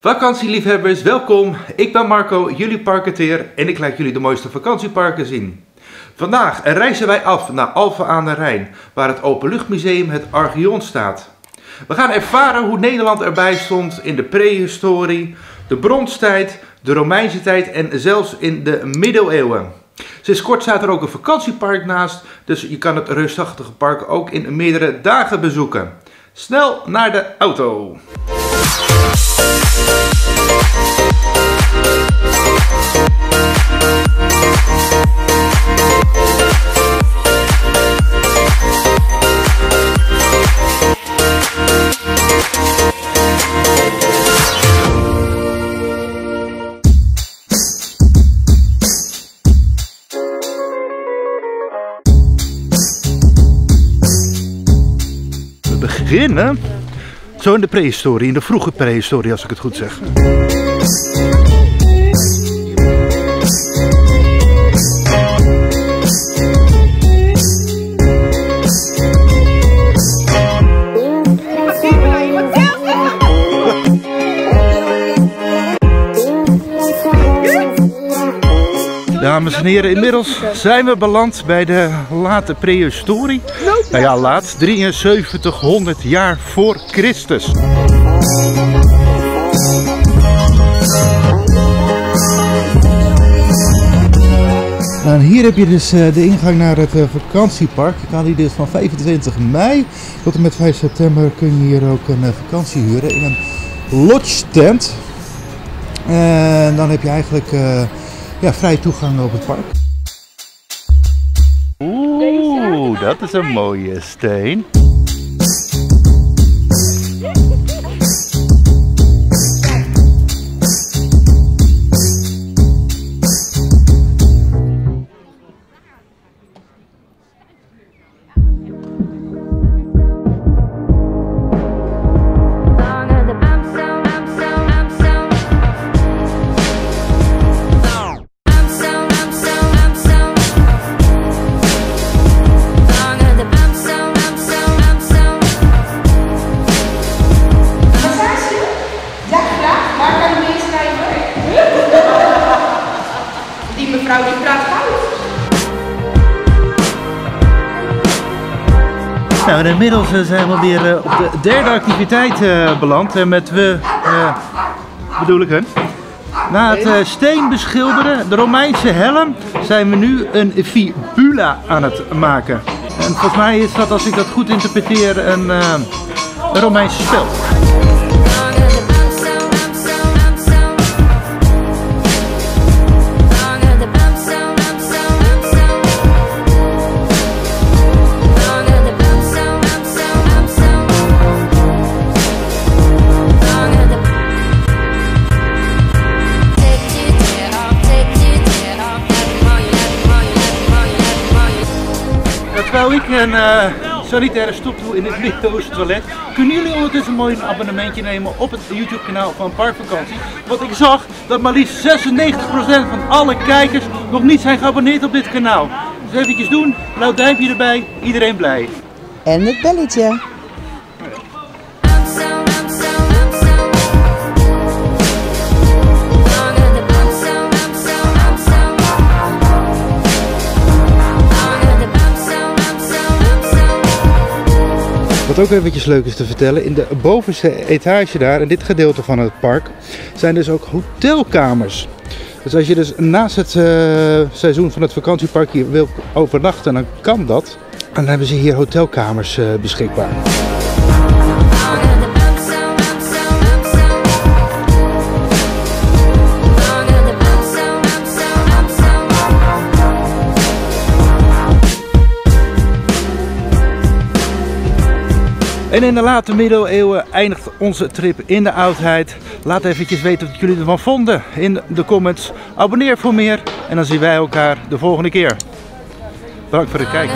Vakantieliefhebbers, welkom. Ik ben Marco, jullie parketeer en ik laat jullie de mooiste vakantieparken zien. Vandaag reizen wij af naar Alphen aan den Rijn, waar het Openluchtmuseum het Archeon staat. We gaan ervaren hoe Nederland erbij stond in de prehistorie, de bronstijd, de Romeinse tijd en zelfs in de middeleeuwen. Sinds kort staat er ook een vakantiepark naast, dus je kan het reusachtige park ook in meerdere dagen bezoeken. Snel naar de auto! We beginnen zo in de prehistorie, in de vroege prehistorie als ik het goed zeg. Dames en heren, inmiddels zijn we beland bij de late prehistorie. Nou ja, laat, 7300 jaar voor Christus. En hier heb je dus de ingang naar het vakantiepark. Je kan hier dus van 25 mei tot en met 5 september kun je hier ook een vakantie huren in een lodge tent. En dan heb je eigenlijk vrij toegang op het park. Oeh, dat is een mooie steen. Mevrouw die praat fout. Nou, en inmiddels zijn we weer op de derde activiteit beland. En met we bedoel ik hun. Na het steen beschilderen, de Romeinse helm, zijn we nu een fibula aan het maken. En volgens mij is dat, als ik dat goed interpreteer, een Romeinse speld. Terwijl ik een sanitaire stop doe in het Midden-Oosten toilet, kunnen jullie ondertussen mooi een abonnementje nemen op het YouTube kanaal van Parkvakantie. Want ik zag dat maar liefst 96% van alle kijkers nog niet zijn geabonneerd op dit kanaal. Dus eventjes doen, blauw duimpje erbij, iedereen blij. En het belletje. Wat ook eventjes leuk is te vertellen, in de bovenste etage daar, in dit gedeelte van het park, zijn dus ook hotelkamers. Dus als je dus naast het seizoen van het vakantiepark hier wil overnachten, dan kan dat. En dan hebben ze hier hotelkamers beschikbaar. En in de late middeleeuwen eindigt onze trip in de oudheid. Laat eventjes weten wat jullie ervan vonden in de comments. Abonneer voor meer en dan zien wij elkaar de volgende keer. Bedankt voor het kijken.